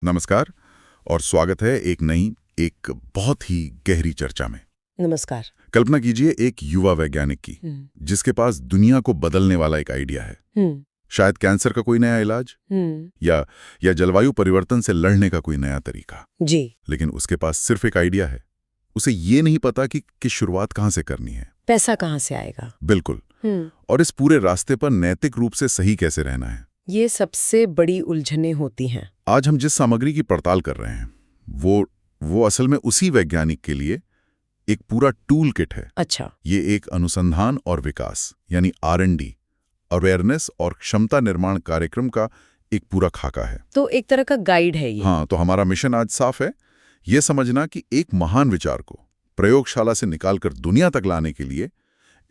नमस्कार और स्वागत है एक बहुत ही गहरी चर्चा में। नमस्कार। कल्पना कीजिए एक युवा वैज्ञानिक की जिसके पास दुनिया को बदलने वाला एक आइडिया है। शायद कैंसर का कोई नया इलाज या जलवायु परिवर्तन से लड़ने का कोई नया तरीका जी। लेकिन उसके पास सिर्फ एक आइडिया है। उसे ये नहीं पता कि शुरुआत कहाँ से करनी है, पैसा कहाँ से आएगा। बिल्कुल। और इस पूरे रास्ते पर नैतिक रूप से सही कैसे रहना है, ये सबसे बड़ी उलझनें होती हैं। आज हम जिस सामग्री की पड़ताल कर रहे हैं वो असल में उसी वैज्ञानिक के लिए एक पूरा टूल किट है। अच्छा। ये एक अनुसंधान और विकास यानी R&D, अवेयरनेस और क्षमता निर्माण कार्यक्रम का एक पूरा खाका है। तो एक तरह का गाइड है ये। हाँ, तो हमारा मिशन आज साफ है, ये समझना कि एक महान विचार को प्रयोगशाला से निकालकर दुनिया तक लाने के लिए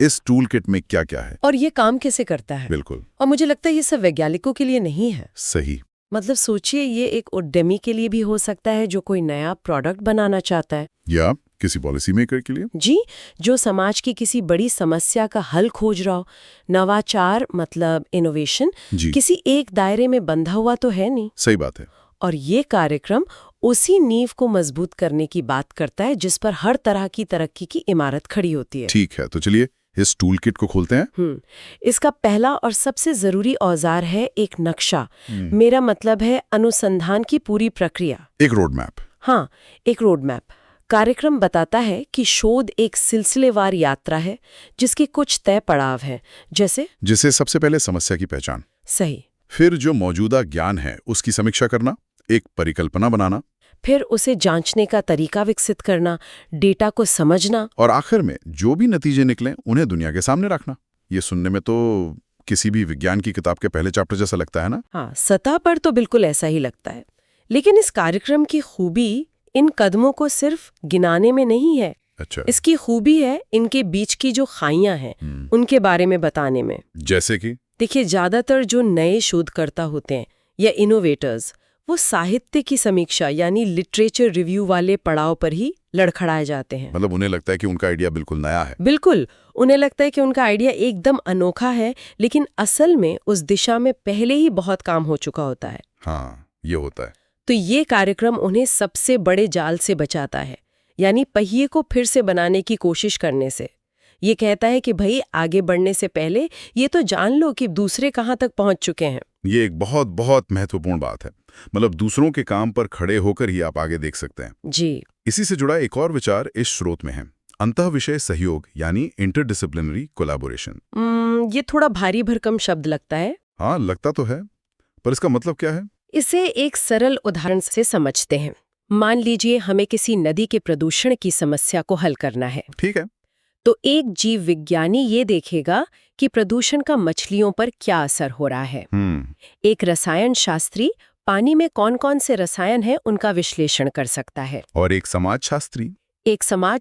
इस टूल किट में क्या क्या है और ये काम कैसे करता है। बिल्कुल। और मुझे लगता है ये सब वैज्ञानिकों के लिए नहीं है। सही। मतलब सोचिए, ये एक उद्यमी के लिए भी हो सकता है जो कोई नया प्रोडक्ट बनाना चाहता है, या किसी पॉलिसी मेकर के लिए जी, जो समाज की किसी बड़ी समस्या का हल खोज रहा हो। नवाचार मतलब इनोवेशन किसी एक दायरे में बंधा हुआ तो है नहीं। सही बात है। और ये कार्यक्रम उसी नींव को मजबूत करने की बात करता है जिस पर हर तरह की तरक्की की इमारत खड़ी होती है। ठीक है, तो चलिए इस टूल किट को खोलते हैं। इसका पहला और सबसे जरूरी औजार है एक नक्शा। मेरा मतलब है अनुसंधान की पूरी प्रक्रिया। एक रोड मैप। हाँ, एक रोड मैप। कार्यक्रम बताता है कि शोध एक सिलसिलेवार यात्रा है जिसके कुछ तय पड़ाव हैं, जैसे सबसे पहले समस्या की पहचान। सही। फिर जो मौजूदा ज्ञान है उसकी समीक्षा करना, एक परिकल्पना बनाना, फिर उसे जांचने का तरीका विकसित करना, डेटा को समझना, और आखिर में जो भी नतीजे निकलें उन्हें दुनिया के सामने रखना। ये सुनने में तो किसी भी विज्ञान की किताब के पहले चैप्टर जैसा लगता है ना। हाँ, सतह पर तो बिल्कुल ऐसा ही लगता है। लेकिन इस कार्यक्रम की खूबी इन कदमों को सिर्फ गिनाने में नहीं है। अच्छा। इसकी खूबी है इनके बीच की जो खाइयां हैं उनके बारे में बताने में। जैसे कि देखिए, ज्यादातर जो नए शोधकर्ता होते हैं या इनोवेटर्स, वो साहित्य की समीक्षा यानी लिटरेचर रिव्यू वाले पड़ाव पर ही लड़खड़ाए जाते हैं। मतलब उन्हें लगता है कि उनका आइडिया बिल्कुल नया है। बिल्कुल, उन्हें लगता है कि उनका आइडिया एकदम अनोखा है, लेकिन असल में उस दिशा में पहले ही बहुत काम हो चुका होता है। हाँ, ये होता है। तो ये कार्यक्रम उन्हें सबसे बड़े जाल से बचाता है, यानी पहिए को फिर से बनाने की कोशिश करने से। ये कहता है कि भाई, आगे बढ़ने से पहले ये तो जान लो कि दूसरे कहाँ तक पहुंच चुके हैं। ये एक बहुत बहुत महत्वपूर्ण बात है। मतलब दूसरों के काम पर खड़े होकर ही आप आगे देख सकते हैं। जी। इसी से जुड़ा एक और विचार इस स्रोत में है, अंतःविषय सहयोग यानी इंटरडिसिप्लिनरी कोलैबोरेशन। ये थोड़ा भारी भरकम शब्द लगता है। हाँ, लगता तो है, पर इसका मतलब क्या है? इसे एक सरल उदाहरण से समझते हैं। मान लीजिए हमें किसी नदी के प्रदूषण की समस्या को हल करना है। ठीक है। तो एक जीव विज्ञानी ये देखेगा कि प्रदूषण का मछलियों पर क्या असर हो रहा है। एक रसायन शास्त्री पानी में कौन-कौन से रसायन हैं उनका विश्लेषण कर सकता है। और एक समाज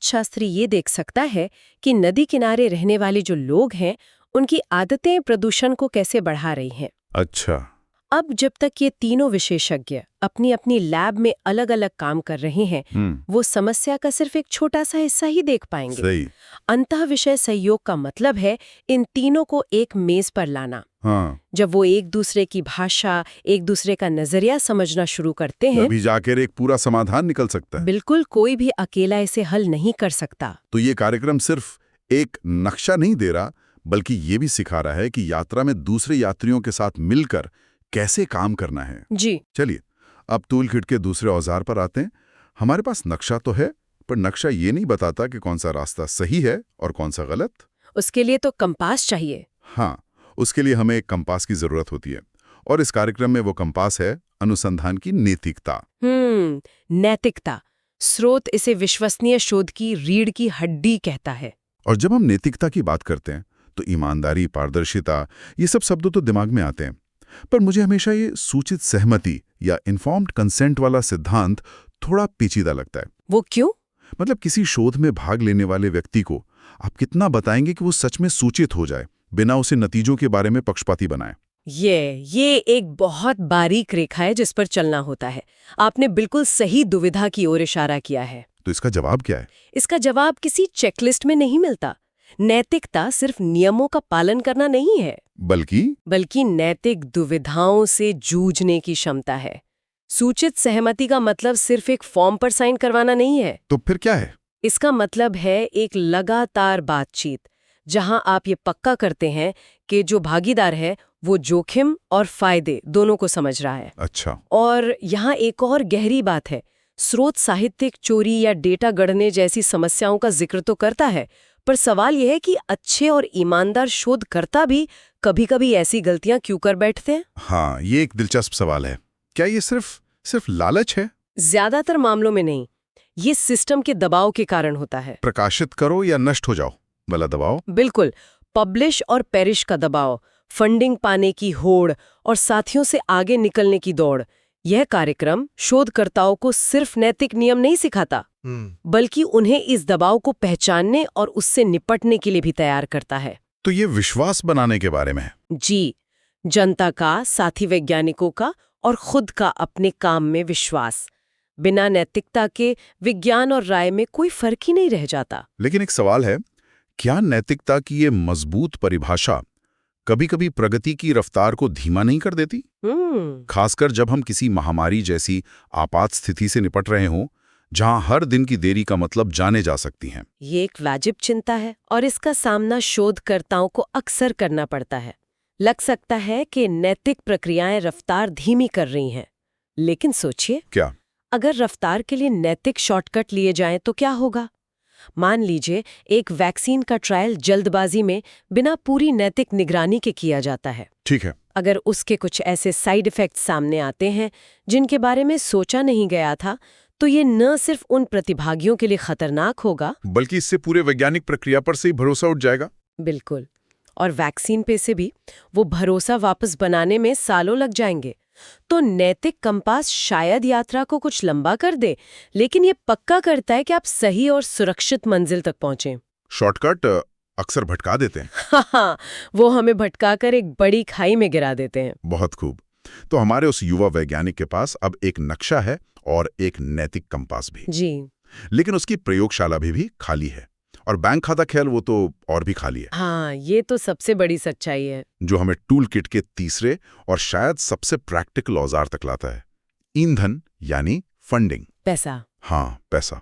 शास्त्री ये देख सकता है कि नदी किनारे रहने वाले जो लोग हैं उनकी आदतें प्रदूषण को कैसे बढ़ा रही हैं। अच्छा। अब जब तक ये तीनों विशेषज्ञ अपनी अपनी लैब में अलग अलग काम कर रहे हैं, वो समस्या का सिर्फ एक छोटा सा हिस्सा ही देख पाएंगे। सही। अंतःविषय सहयोग का मतलब है इन तीनों को एक मेज पर लाना। हाँ। जब वो एक दूसरे की भाषा, एक दूसरे का नजरिया समझना शुरू करते हैं, तभी जाकर एक पूरा समाधान निकल सकता है। बिल्कुल, कोई भी अकेला इसे हल नहीं कर सकता। तो ये कार्यक्रम सिर्फ एक नक्शा नहीं दे रहा, बल्कि ये भी सिखा रहा है कि यात्रा में दूसरे यात्रियों के साथ मिलकर कैसे काम करना है। जी। चलिए अब टूल किट के दूसरे औजार पर आते हैं। हमारे पास नक्शा तो है, पर नक्शा ये नहीं बताता कि कौन सा रास्ता सही है और कौन सा गलत। उसके लिए तो कंपास चाहिए। हाँ, उसके लिए हमें एक कंपास की जरूरत होती है, और इस कार्यक्रम में वो कंपास है अनुसंधान की नैतिकता। नैतिकता। स्रोत इसे विश्वसनीय शोध की रीढ़ की हड्डी कहता है। और जब हम नैतिकता की बात करते हैं तो ईमानदारी, पारदर्शिता, ये सब शब्द तो दिमाग में आते हैं, पर मुझे हमेशा ये सूचित सहमति या इन्फॉर्म्ड कंसेंट वाला सिद्धांत थोड़ा पेचीदा लगता है। वो क्यों? मतलब किसी शोध में भाग लेने वाले व्यक्ति को आप कितना बताएंगे कि वो सच में सूचित हो जाए, बिना उसे नतीजों के बारे में पक्षपाती बनाए। ये एक बहुत बारीक रेखा है जिस पर चलना होता है। आपने बिल्कुल सही दुविधा की ओर इशारा किया है। तो इसका जवाब क्या है? इसका जवाब किसी चेकलिस्ट में नहीं मिलता। नैतिकता सिर्फ नियमों का पालन करना नहीं है, बल्कि नैतिक दुविधाओं से जूझने की क्षमता है। सूचित सहमति का मतलब सिर्फ एक फॉर्म पर साइन करवाना नहीं है। तो फिर क्या है? इसका मतलब है एक लगातार बातचीत, जहां आप ये पक्का करते हैं कि जो भागीदार है वो जोखिम और फायदे दोनों को समझ रहा है। अच्छा। और यहाँ एक और गहरी बात है, स्रोत साहित्यिक चोरी या डेटा गढ़ने जैसी समस्याओं का जिक्र तो करता है, पर सवाल यह है कि अच्छे और ईमानदार शोधकर्ता भी कभी-कभी ऐसी गलतियां क्यों कर बैठते हैं? हाँ, ये एक दिलचस्प सवाल है। क्या ये सिर्फ लालच है? ज्यादातर मामलों में नहीं, ये सिस्टम के दबाव के कारण होता है। प्रकाशित करो या नष्ट हो जाओ वाला दबाव? बिल्कुल, पब्लिश और पेरिश का दबाव, फंडिंग पाने की होड़ और साथियों से आगे निकलने की दौड़। यह कार्यक्रम शोधकर्ताओं को सिर्फ नैतिक नियम नहीं सिखाता, बल्कि उन्हें इस दबाव को पहचानने और उससे निपटने के लिए भी तैयार करता है। तो ये विश्वास बनाने के बारे में है? जी, जनता का, साथी वैज्ञानिकों का और खुद का अपने काम में विश्वास। बिना नैतिकता के विज्ञान और राय में कोई फर्क ही नहीं रह जाता। लेकिन एक सवाल है, क्या नैतिकता की ये मजबूत परिभाषा कभी-कभी प्रगति की रफ्तार को धीमा नहीं कर देती? खासकर जब हम किसी महामारी जैसी आपात स्थिति से निपट रहे हों, जहां हर दिन की देरी का मतलब जाने जा सकती हैं। ये एक वाजिब चिंता है और इसका सामना शोधकर्ताओं को अक्सर करना पड़ता है। लग सकता है कि नैतिक प्रक्रियाएं रफ्तार धीमी कर रही हैं, लेकिन सोचिए, क्या अगर रफ्तार के लिए नैतिक शॉर्टकट लिए जाएं तो क्या होगा? मान लीजिए एक वैक्सीन का ट्रायल जल्दबाजी में बिना पूरी नैतिक निगरानी के किया जाता है। ठीक है। अगर उसके कुछ ऐसे साइड इफेक्ट्स सामने आते हैं जिनके बारे में सोचा नहीं गया था, तो ये न सिर्फ उन प्रतिभागियों के लिए खतरनाक होगा, बल्कि इससे पूरे वैज्ञानिक प्रक्रिया पर से ही भरोसा उठ जाएगा। बिल्कुल, और वैक्सीन पे से भी वो भरोसा वापस बनाने में सालों लग जाएंगे। तो नैतिक कंपास शायद यात्रा को कुछ लंबा कर दे, लेकिन ये पक्का करता है कि आप सही और सुरक्षित मंजिल तक पहुंचे। शॉर्टकट अक्सर भटका देते हैं। हाँ, वो हमें भटकाकर एक बड़ी खाई में गिरा देते हैं। बहुत खूब। तो हमारे उस युवा वैज्ञानिक के पास अब एक नक्शा है और एक नैतिक कंपास भी। जी, लेकिन उसकी प्रयोगशाला भी खाली है, और बैंक खाता ख्याल वो तो और भी खाली है। हाँ, ये तो सबसे बड़ी सच्चाई है, जो हमें टूल किट के तीसरे और शायद सबसे प्रैक्टिकल औजार तक लाता है, ईंधन यानी फंडिंग। पैसा। हाँ, पैसा।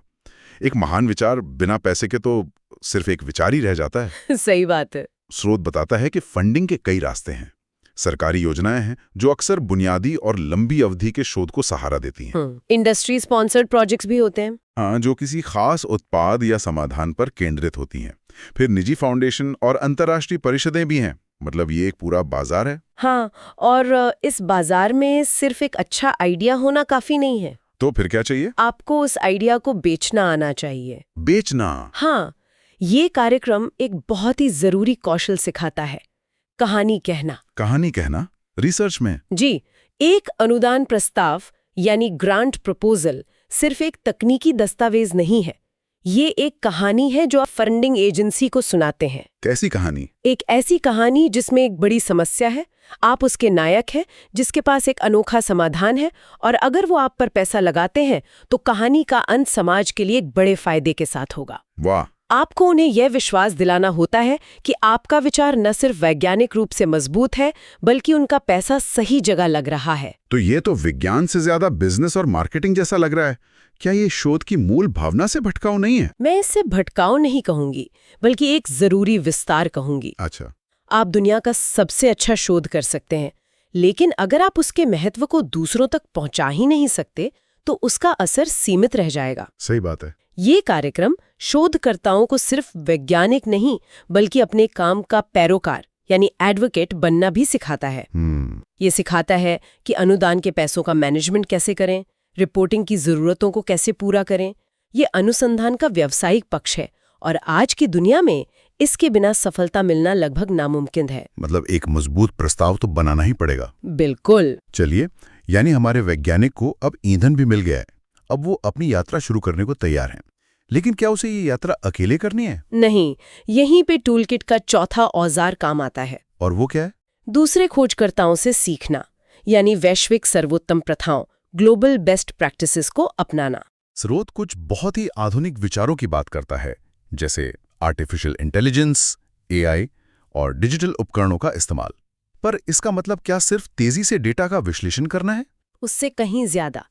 एक महान विचार बिना पैसे के तो सिर्फ एक विचार ही रह जाता है। सही बात है। स्रोत बताता है कि फंडिंग के कई रास्ते हैं। सरकारी योजनाएं हैं जो अक्सर बुनियादी और लंबी अवधि के शोध को सहारा देती हैं। इंडस्ट्री स्पॉन्सर्ड प्रोजेक्ट्स भी होते हैं। हाँ, जो किसी खास उत्पाद या समाधान पर केंद्रित होती हैं। फिर निजी फाउंडेशन और अंतर्राष्ट्रीय परिषदें भी हैं। मतलब ये एक पूरा बाजार है। हाँ, और इस बाजार में सिर्फ एक अच्छा आइडिया होना काफी नहीं है। तो फिर क्या चाहिए? आपको उस आइडिया को बेचना आना चाहिए। बेचना? हाँ, ये कार्यक्रम एक बहुत ही जरूरी कौशल सिखाता है, कहानी कहना। कहानी कहना रिसर्च में? जी, एक अनुदान प्रस्ताव यानी ग्रांट प्रपोजल सिर्फ एक तकनीकी दस्तावेज नहीं है, ये एक कहानी है जो आप फंडिंग एजेंसी को सुनाते हैं। कैसी कहानी? एक ऐसी कहानी जिसमें एक बड़ी समस्या है, आप उसके नायक हैं, जिसके पास एक अनोखा समाधान है, और अगर वो आप पर पैसा लगाते हैं तो कहानी का अंत समाज के लिए एक बड़े फायदे के साथ होगा। वाह! आपको उन्हें यह विश्वास दिलाना होता है कि आपका विचार न सिर्फ वैज्ञानिक रूप से मजबूत है, बल्कि उनका पैसा सही जगह लग रहा है। तो ये तो विज्ञान से ज्यादा बिजनेस और मार्केटिंग जैसा लग रहा है। क्या ये शोध की मूल भावना से भटकाऊ नहीं है? मैं इससे भटकाऊ नहीं कहूंगी, बल्कि एक जरूरी विस्तार कहूंगी। अच्छा। आप दुनिया का सबसे अच्छा शोध कर सकते हैं, लेकिन अगर आप उसके महत्व को दूसरों तक पहुंचा ही नहीं सकते, तो उसका असर सीमित रह जाएगा। सही बात है। ये कार्यक्रम शोधकर्ताओं को सिर्फ वैज्ञानिक नहीं, बल्कि अपने काम का पैरोकार यानी एडवोकेट बनना भी सिखाता है। ये सिखाता है कि अनुदान के पैसों का मैनेजमेंट कैसे करें, रिपोर्टिंग की जरूरतों को कैसे पूरा करें। ये अनुसंधान का व्यावसायिक पक्ष है, और आज की दुनिया में इसके बिना सफलता मिलना लगभग नामुमकिन है। मतलब एक मजबूत प्रस्ताव तो बनाना ही पड़ेगा। बिल्कुल। चलिए, यानी हमारे वैज्ञानिक को अब ईंधन भी मिल गया है। अब वो अपनी यात्रा शुरू करने को तैयार हैं। लेकिन क्या उसे ये यात्रा अकेले करनी है? नहीं, यहीं पे टूलकिट का चौथा औजार काम आता है। और वो क्या है? दूसरे खोजकर्ताओं से सीखना, यानी वैश्विक सर्वोत्तम प्रथाओं, ग्लोबल बेस्ट प्रैक्टिसेस को अपनाना। स्रोत कुछ बहुत ही आधुनिक विचारों की बात करता है, जैसे आर्टिफिशियल इंटेलिजेंस, AI और डिजिटल उपकरणों का इस्तेमाल। पर इसका मतलब क्या सिर्फ तेजी से डेटा का विश्लेषण करना है? उससे कहीं ज्यादा।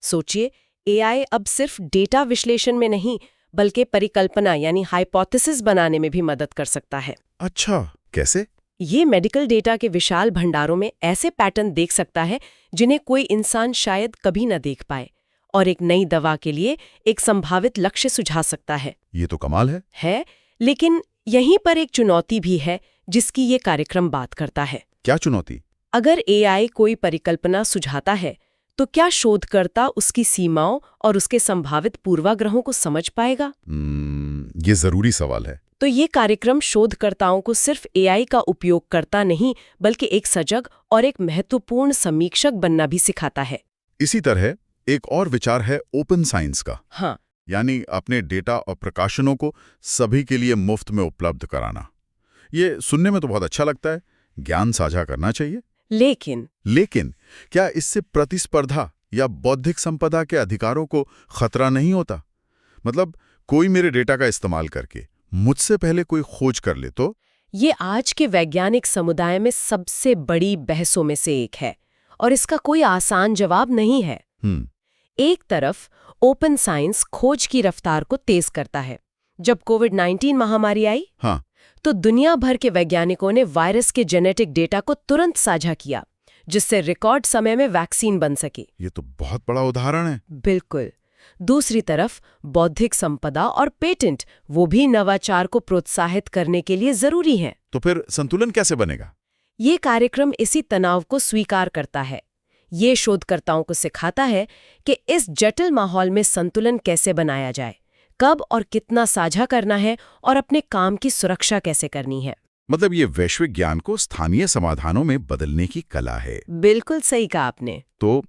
सोचिए, एआई अब सिर्फ डेटा विश्लेषण में नहीं, बल्कि परिकल्पना यानी हाइपोथेसिस बनाने में भी मदद कर सकता है। अच्छा, कैसे? ये मेडिकल डेटा के विशाल भंडारों में ऐसे पैटर्न देख सकता है जिन्हें कोई इंसान शायद कभी न देख पाए, और एक नई दवा के लिए एक संभावित लक्ष्य सुझा सकता है। ये तो कमाल है। लेकिन यहीं पर एक चुनौती भी है जिसकी ये कार्यक्रम बात करता है। क्या चुनौती? अगर एआई कोई परिकल्पना सुझाता है, तो क्या शोधकर्ता उसकी सीमाओं और उसके संभावित पूर्वाग्रहों को समझ पाएगा? ये जरूरी सवाल है। तो ये कार्यक्रम शोधकर्ताओं को सिर्फ एआई का उपयोग करता नहीं, बल्कि एक सजग और एक महत्वपूर्ण समीक्षक बनना भी सिखाता है। इसी तरह एक और विचार है ओपन साइंस का। हाँ, यानी अपने डेटा और प्रकाशनों को सभी के लिए मुफ्त में उपलब्ध कराना। ये सुनने में तो बहुत अच्छा लगता है, ज्ञान साझा करना चाहिए। लेकिन क्या इससे प्रतिस्पर्धा या बौद्धिक संपदा के अधिकारों को खतरा नहीं होता? मतलब कोई मेरे डेटा का इस्तेमाल करके मुझसे पहले कोई खोज कर ले तो? ये आज के वैज्ञानिक समुदाय में सबसे बड़ी बहसों में से एक है, और इसका कोई आसान जवाब नहीं है। एक तरफ ओपन साइंस खोज की रफ्तार को तेज करता है। जब कोविड-19 महामारी आई, तो दुनिया भर के वैज्ञानिकों ने वायरस के जेनेटिक डेटा को तुरंत साझा किया, जिससे रिकॉर्ड समय में वैक्सीन बन सकी। ये तो बहुत बड़ा उदाहरण है। बिल्कुल। दूसरी तरफ बौद्धिक संपदा और पेटेंट, वो भी नवाचार को प्रोत्साहित करने के लिए जरूरी हैं। तो फिर संतुलन कैसे बनेगा? ये कार्यक्रम इसी तनाव को स्वीकार करता है। ये शोधकर्ताओं को सिखाता है कि इस जटिल माहौल में संतुलन कैसे बनाया जाए, कब और कितना साझा करना है, और अपने काम की सुरक्षा कैसे करनी है। मतलब ये वैश्विक ज्ञान को स्थानीय समाधानों में बदलने की कला है। बिल्कुल सही कहा आपने। तो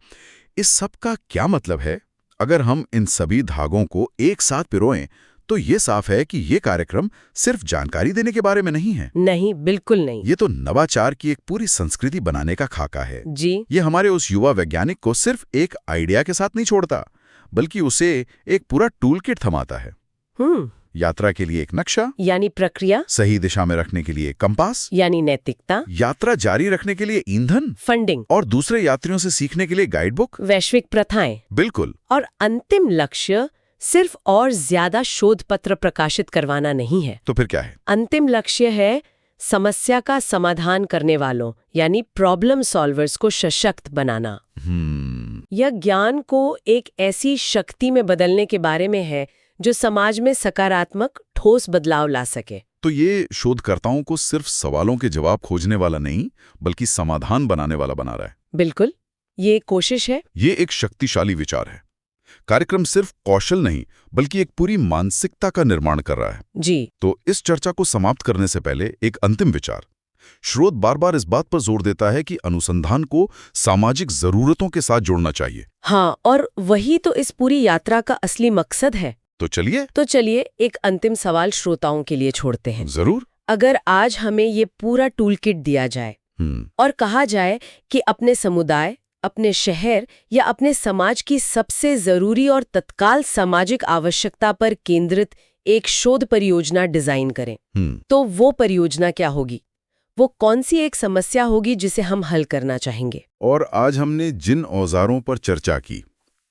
इस सब का क्या मतलब है? अगर हम इन सभी धागों को एक साथ पिरोएं, तो ये साफ है कि ये कार्यक्रम सिर्फ जानकारी देने के बारे में नहीं है। नहीं, बिल्कुल नहीं। ये तो नवाचार की एक पूरी संस्कृति बनाने का खाका है। जी। ये हमारे उस युवा वैज्ञानिक को सिर्फ एक आइडिया के साथ नहीं छोड़ता, बल्कि उसे एक पूरा टूल किट थमाता है। यात्रा के लिए एक नक्शा यानी प्रक्रिया, सही दिशा में रखने के लिए कंपास यानी नैतिकता, यात्रा जारी रखने के लिए ईंधन, फंडिंग, और दूसरे यात्रियों से सीखने के लिए गाइड बुक, वैश्विक प्रथाएं। बिल्कुल। और अंतिम लक्ष्य सिर्फ और ज्यादा शोध पत्र प्रकाशित करवाना नहीं है। तो फिर क्या है? अंतिम लक्ष्य है समस्या का समाधान करने वालों यानी प्रॉब्लम सॉल्वर्स को सशक्त बनाना। यह ज्ञान को एक ऐसी शक्ति में बदलने के बारे में है जो समाज में सकारात्मक ठोस बदलाव ला सके। तो ये शोधकर्ताओं को सिर्फ सवालों के जवाब खोजने वाला नहीं, बल्कि समाधान बनाने वाला बना रहा है। बिल्कुल, ये कोशिश है। ये एक शक्तिशाली विचार है। कार्यक्रम सिर्फ कौशल नहीं, बल्कि एक पूरी मानसिकता का निर्माण कर रहा है। जी। तो इस चर्चा को समाप्त करने से पहले एक अंतिम विचार। स्रोत बार बार इस बात पर जोर देता है कि अनुसंधान को सामाजिक जरूरतों के साथ जोड़ना चाहिए। हाँ, और वही तो इस पूरी यात्रा का असली मकसद है। तो चलिए एक अंतिम सवाल श्रोताओं के लिए छोड़ते हैं। जरूर। अगर आज हमें ये पूरा टूल किट दिया जाए और कहा जाए कि अपने समुदाय, अपने शहर या अपने समाज की सबसे जरूरी और तत्काल सामाजिक आवश्यकता पर केंद्रित एक शोध परियोजना डिजाइन करें, तो वो परियोजना क्या होगी? वो कौन सी एक समस्या होगी जिसे हम हल करना चाहेंगे? और आज हमने जिन औजारों पर चर्चा की,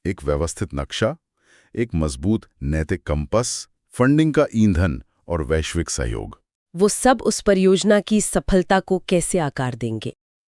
एक व्यवस्थित नक्शा, एक मजबूत नैतिक कंपस, फंडिंग का ईंधन और वैश्विक सहयोग, वो सब उस परियोजना की सफलता को कैसे आकार देंगे?